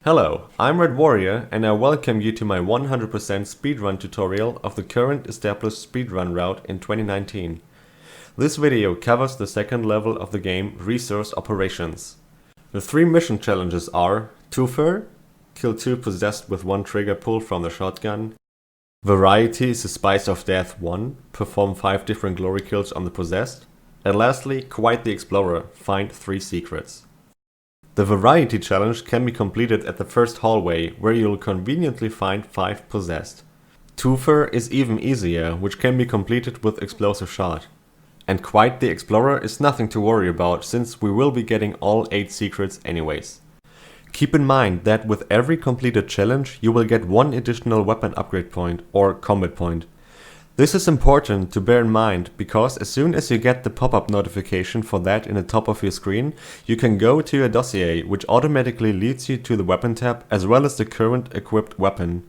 Hello, I'm Red Warrior and I welcome you to my 100% speedrun tutorial of the current established speedrun route in 2019. This video covers the second level of the game, Resource Operations. The three mission challenges are Twofer, kill 2 possessed with 1 trigger pull from the shotgun; Variety is the Spice of Death 1, perform 5 different glory kills on the possessed; and lastly, Quite the Explorer, find 3 secrets. The Variety challenge can be completed at the first hallway, where you'll conveniently find 5 possessed. Twofer is even easier, which can be completed with Explosive Shot. And Quite the Explorer is nothing to worry about, since we will be getting all 8 secrets anyways. Keep in mind that with every completed challenge you will get 1 additional weapon upgrade point or combat point. This is important to bear in mind, because as soon as you get the pop-up notification for that in the top of your screen, you can go to your dossier, which automatically leads you to the weapon tab as well as the current equipped weapon.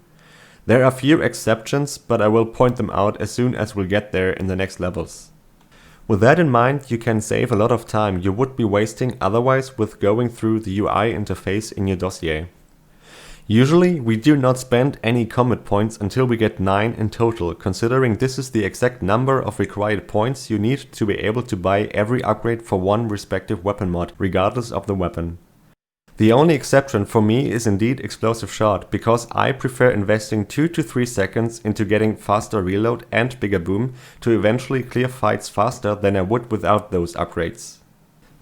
There are few exceptions, but I will point them out as soon as we'll get there in the next levels. With that in mind, you can save a lot of time you would be wasting otherwise with going through the UI interface in your dossier. Usually, we do not spend any combat points until we get 9 in total, considering this is the exact number of required points you need to be able to buy every upgrade for one respective weapon mod, regardless of the weapon. The only exception for me is indeed Explosive Shot, because I prefer investing 2 to 3 seconds into getting faster reload and bigger boom to eventually clear fights faster than I would without those upgrades.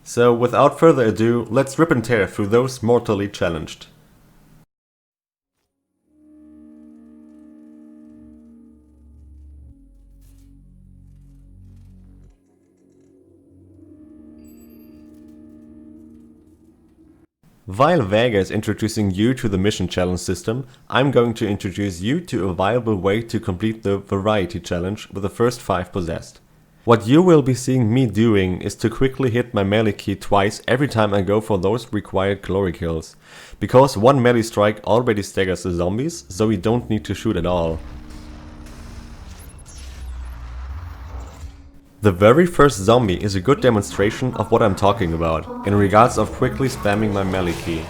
So without further ado, let's rip and tear through those mortally challenged. While Vega is introducing you to the mission challenge system, I'm going to introduce you to a viable way to complete the Variety challenge with the first 5 possessed. What you will be seeing me doing is to quickly hit my melee key twice every time I go for those required glory kills, because 1 melee strike already staggers the zombies, so we don't need to shoot at all. The very first zombie is a good demonstration of what I'm talking about, in regards of quickly spamming my melee key.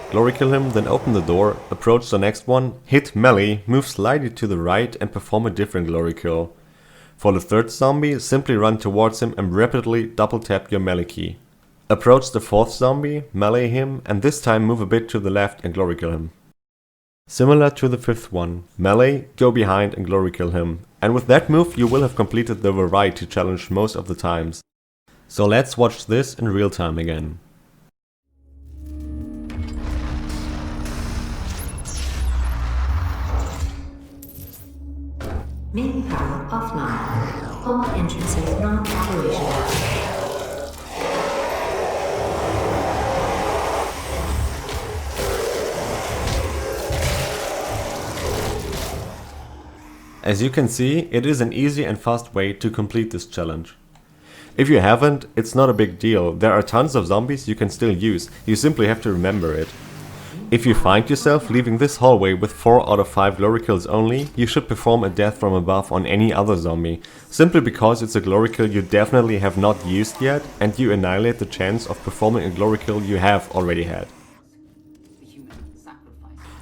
Glory kill him, then open the door, approach the next one, hit melee, move slightly to the right and perform a different glory kill. For the third zombie, simply run towards him and rapidly double tap your melee key. Approach the fourth zombie, melee him, and this time move a bit to the left and glory kill him. Similar to the fifth one, melee, go behind and glory kill him. And with that move you will have completed the Variety challenge most of the times. So let's watch this in real time again. Main power offline. All entrances not operational. As you can see, it is an easy and fast way to complete this challenge. If you haven't, it's not a big deal, there are tons of zombies you can still use, you simply have to remember it. If you find yourself leaving this hallway with 4 out of 5 glory kills only, you should perform a death from above on any other zombie, simply because it's a glory kill you definitely have not used yet and you annihilate the chance of performing a glory kill you have already had.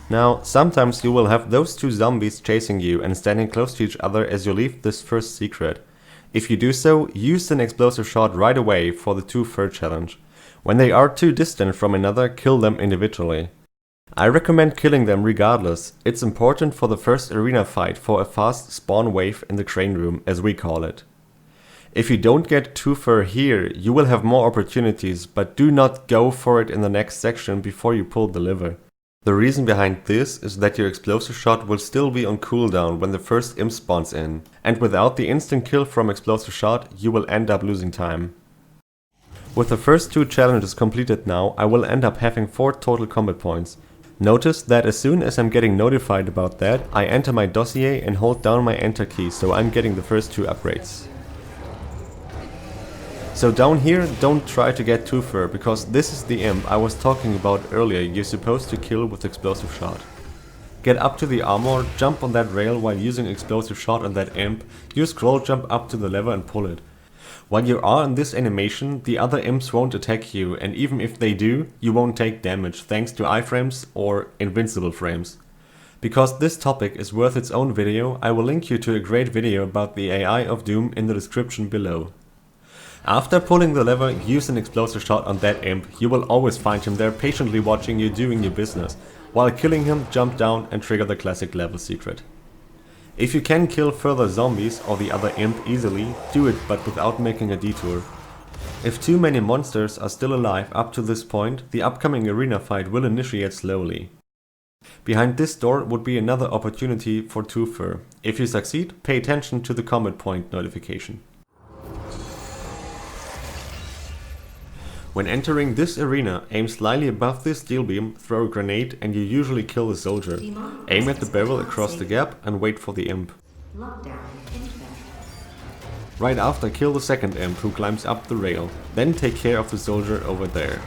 Now, sometimes you will have those 2 zombies chasing you and standing close to each other as you leave this first secret. If you do so, use an Explosive Shot right away for the Twofer challenge. When they are too distant from another, kill them individually. I recommend killing them regardless, it's important for the first arena fight for a fast spawn wave in the crane room, as we call it. If you don't get Twofer here, you will have more opportunities, but do not go for it in the next section before you pull the lever. The reason behind this is that your Explosive Shot will still be on cooldown when the first imp spawns in, and without the instant kill from Explosive Shot, you will end up losing time. With the first 2 challenges completed now, I will end up having 4 total combat points. Notice that as soon as I'm getting notified about that, I enter my dossier and hold down my enter key, so I'm getting the first 2 upgrades. So down here, don't try to get Twofer, because this is the imp I was talking about earlier you're supposed to kill with Explosive Shot. Get up to the armor, jump on that rail while using Explosive Shot on that imp, use scroll jump up to the lever and pull it. While you are in this animation, the other imps won't attack you, and even if they do, you won't take damage thanks to iframes or invincible frames. Because this topic is worth its own video, I will link you to a great video about the AI of Doom in the description below. After pulling the lever, use an explosive shot on that imp. You will always find him there patiently watching you doing your business. While killing him, jump down and trigger the classic level secret. If you can kill further zombies or the other imp easily, do it, but without making a detour. If too many monsters are still alive up to this point, the upcoming arena fight will initiate slowly. Behind this door would be another opportunity for twofer. If you succeed, pay attention to the combat point notification. When entering this arena, aim slightly above this steel beam, throw a grenade and you usually kill the soldier. Aim at the barrel across the gap and wait for the imp. Right after, kill the second imp who climbs up the rail, then take care of the soldier over there.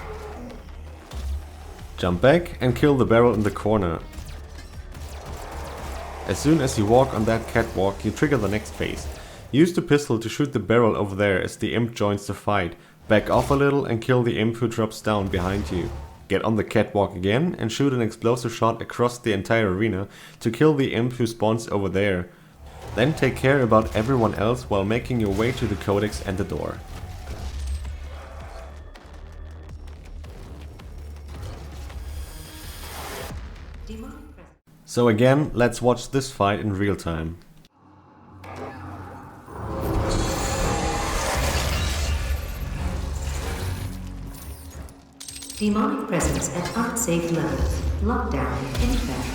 Jump back and kill the barrel in the corner. As soon as you walk on that catwalk, you trigger the next phase. Use the pistol to shoot the barrel over there as the imp joins the fight. Back off a little and kill the imp who drops down behind you. Get on the catwalk again and shoot an explosive shot across the entire arena to kill the imp who spawns over there. Then take care about everyone else while making your way to the codex and the door. So again, let's watch this fight in real time. Demonic presence at unsafe levels. Lockdown in effect.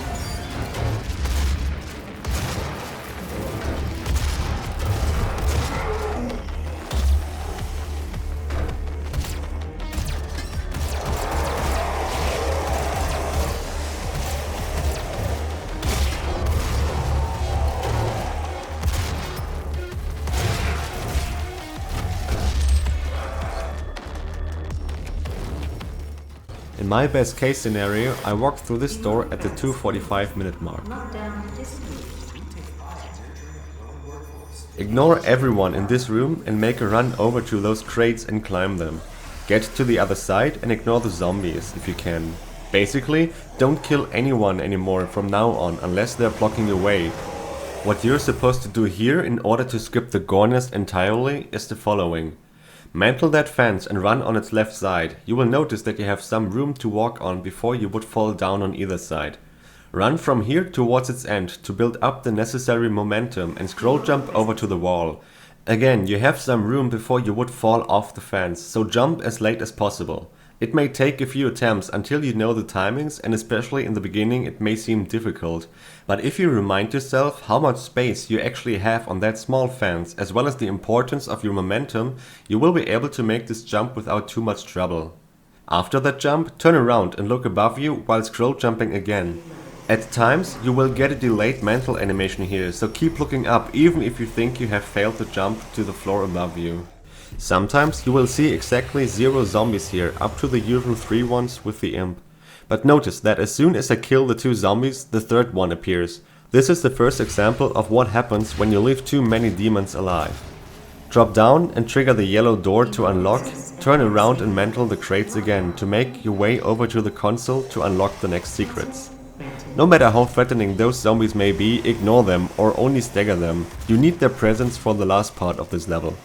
In my best case scenario, I walk through this door at the 2:45-minute mark. Ignore everyone in this room and make a run over to those crates and climb them. Get to the other side and ignore the zombies if you can. Basically, don't kill anyone anymore from now on unless they're blocking your way. What you're supposed to do here in order to skip the Gore Nest entirely is the following. Mantle that fence and run on its left side. You will notice that you have some room to walk on before you would fall down on either side. Run from here towards its end to build up the necessary momentum and scroll jump over to the wall. Again, you have some room before you would fall off the fence, so jump as late as possible. It may take a few attempts until you know the timings, and especially in the beginning it may seem difficult. But if you remind yourself how much space you actually have on that small fence, as well as the importance of your momentum, you will be able to make this jump without too much trouble. After that jump, turn around and look above you while scroll jumping again. At times you will get a delayed mantle animation here, so keep looking up even if you think you have failed to jump to the floor above you. Sometimes you will see exactly 0 zombies here, up to the usual 3 ones with the imp. But notice that as soon as I kill the 2 zombies, the third one appears. This is the first example of what happens when you leave too many demons alive. Drop down and trigger the yellow door to unlock, turn around and mantle the crates again to make your way over to the console to unlock the next secrets. No matter how threatening those zombies may be, ignore them or only stagger them. You need their presence for the last part of this level.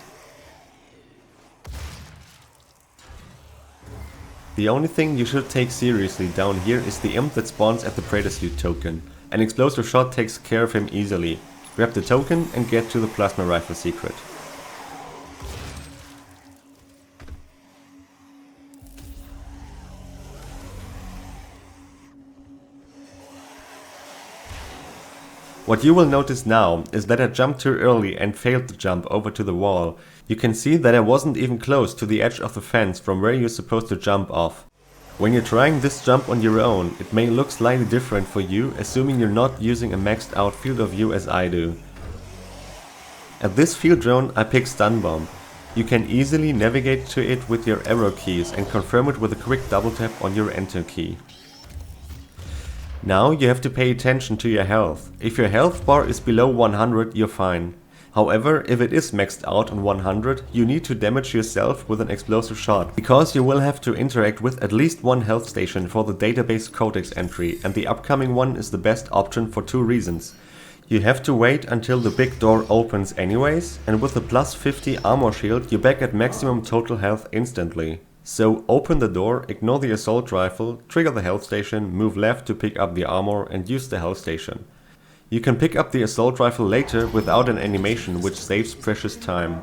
The only thing you should take seriously down here is the imp that spawns at the Praetor Suit Token. An explosive shot takes care of him easily. Grab the token and get to the plasma rifle secret. What you will notice now is that I jumped too early and failed to jump over to the wall. You can see that I wasn't even close to the edge of the fence from where you're supposed to jump off. When you're trying this jump on your own, it may look slightly different for you, assuming you're not using a maxed out field of view as I do. At this field drone I pick Stun Bomb. You can easily navigate to it with your arrow keys and confirm it with a quick double tap on your enter key. Now you have to pay attention to your health. If your health bar is below 100, you're fine. However, if it is maxed out on 100, you need to damage yourself with an explosive shot, because you will have to interact with at least one health station for the database codex entry, and the upcoming one is the best option for 2 reasons. You have to wait until the big door opens anyways, and with the plus 50 armor shield you're back at maximum total health instantly. So open the door, ignore the assault rifle, trigger the health station, move left to pick up the armor and use the health station. You can pick up the assault rifle later without an animation, which saves precious time.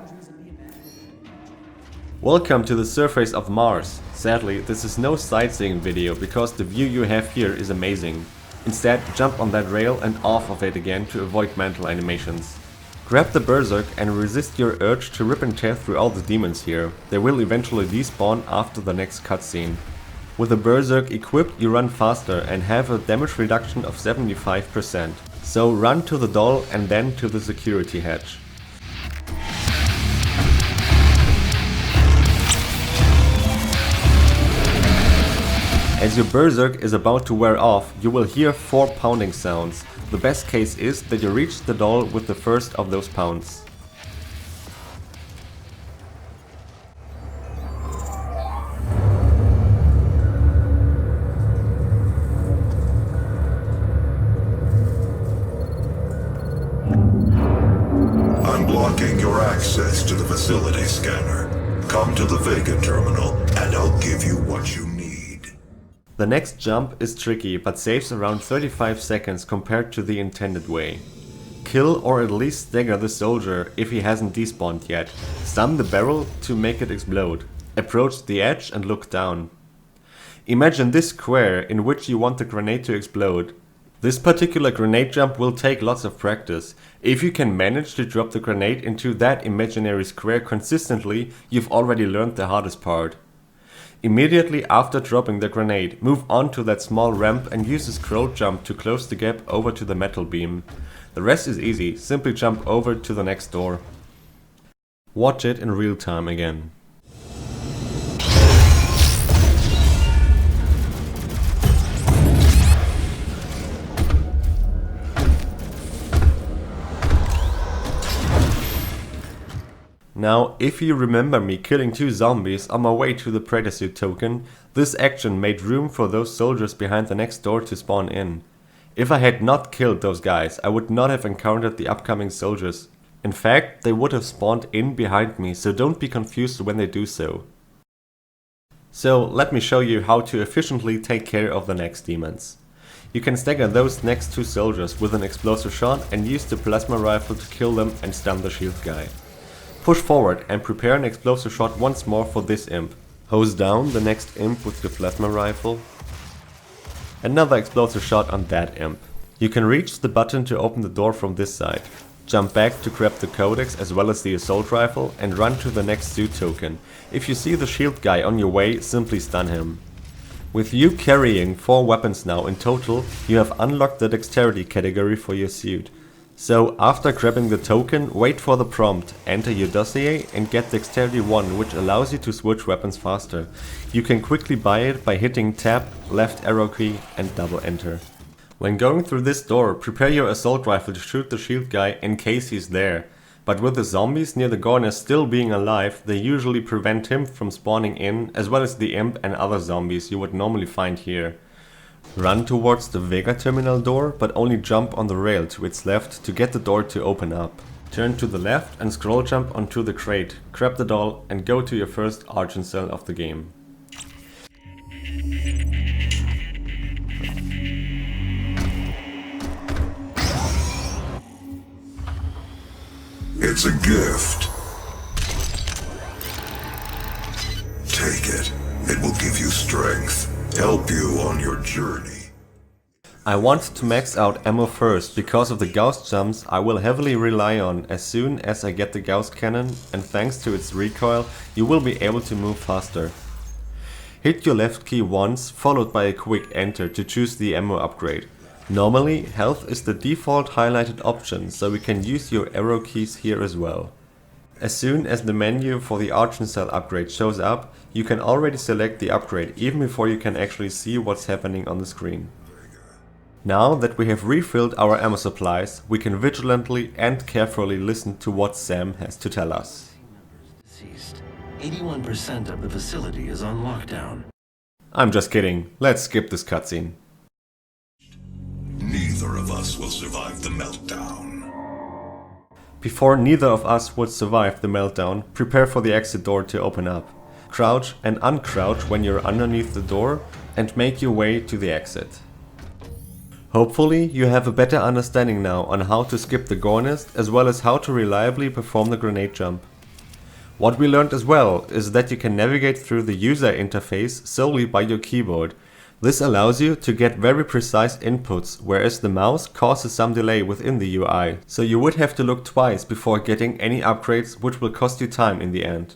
Welcome to the surface of Mars. Sadly, this is no sightseeing video because the view you have here is amazing. Instead, jump on that rail and off of it again to avoid mental animations. Grab the berserk and resist your urge to rip and tear through all the demons here. They will eventually despawn after the next cutscene. With the berserk equipped, you run faster and have a damage reduction of 75%. So run to the doll and then to the security hatch. As your berserk is about to wear off, you will hear 4 pounding sounds. The best case is that you reach the doll with the first of those pounds. I'm blocking your access to the facility scanner. Come to the Vega terminal and I'll give you what you need. The next jump is tricky but saves around 35 seconds compared to the intended way. Kill or at least stagger the soldier if he hasn't despawned yet. Stun the barrel to make it explode. Approach the edge and look down. Imagine this square in which you want the grenade to explode. This particular grenade jump will take lots of practice. If you can manage to drop the grenade into that imaginary square consistently, you've already learned the hardest part. Immediately after dropping the grenade, move on to that small ramp and use a scroll jump to close the gap over to the metal beam. The rest is easy, simply jump over to the next door. Watch it in real time again. Now, if you remember me killing 2 zombies on my way to the Praetor Suit Token, this action made room for those soldiers behind the next door to spawn in. If I had not killed those guys, I would not have encountered the upcoming soldiers. In fact, they would have spawned in behind me, so don't be confused when they do so. So, let me show you how to efficiently take care of the next demons. You can stagger those next 2 soldiers with an explosive shot and use the plasma rifle to kill them and stun the shield guy. Push forward and prepare an explosive shot once more for this imp. Hose down the next imp with your plasma rifle. Another explosive shot on that imp. You can reach the button to open the door from this side. Jump back to grab the codex as well as the assault rifle and run to the next suit token. If you see the shield guy on your way, simply stun him. With you carrying 4 weapons now in total, you have unlocked the dexterity category for your suit. So after grabbing the token, wait for the prompt, enter your dossier and get Dexterity 1, which allows you to switch weapons faster. You can quickly buy it by hitting tab, left arrow key and double enter. When going through this door, prepare your assault rifle to shoot the shield guy in case he's there. But with the zombies near the Gore Nest still being alive, they usually prevent him from spawning in, as well as the imp and other zombies you would normally find here. Run towards the Vega terminal door, but only jump on the rail to its left to get the door to open up. Turn to the left and scroll jump onto the crate, grab the doll and go to your first Argent cell of the game. It's a gift. Take it. It will give you strength. Help you on your journey. I want to max out ammo first because of the Gauss jumps I will heavily rely on as soon as I get the Gauss cannon, and thanks to its recoil you will be able to move faster. Hit your left key once followed by a quick enter to choose the ammo upgrade. Normally health is the default highlighted option, so you can use your arrow keys here as well. As soon as the menu for the Argent cell upgrade shows up, you can already select the upgrade even before you can actually see what's happening on the screen. Now that we have refilled our ammo supplies, we can vigilantly and carefully listen to what Sam has to tell us. Deceased. 81% of the facility is on lockdown. I'm just kidding, let's skip this cutscene. Neither of us will survive the meltdown. Before neither of us would survive the meltdown, prepare for the exit door to open up. Crouch and uncrouch when you're underneath the door and make your way to the exit. Hopefully you have a better understanding now on how to skip the Gore Nest as well as how to reliably perform the grenade jump. What we learned as well is that you can navigate through the user interface solely by your keyboard. This allows you to get very precise inputs, whereas the mouse causes some delay within the UI, so you would have to look twice before getting any upgrades, which will cost you time in the end.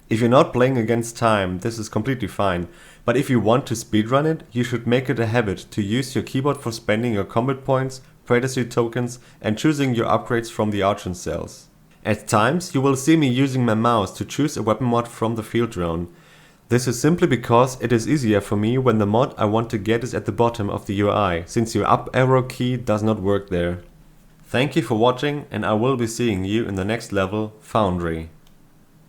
If you're not playing against time, this is completely fine, but if you want to speedrun it, you should make it a habit to use your keyboard for spending your combat points, Praetor Suit Tokens and choosing your upgrades from the Argent cells. At times you will see me using my mouse to choose a weapon mod from the field drone. This is simply because it is easier for me when the mod I want to get is at the bottom of the UI, since your up arrow key does not work there. Thank you for watching and I will be seeing you in the next level, Foundry.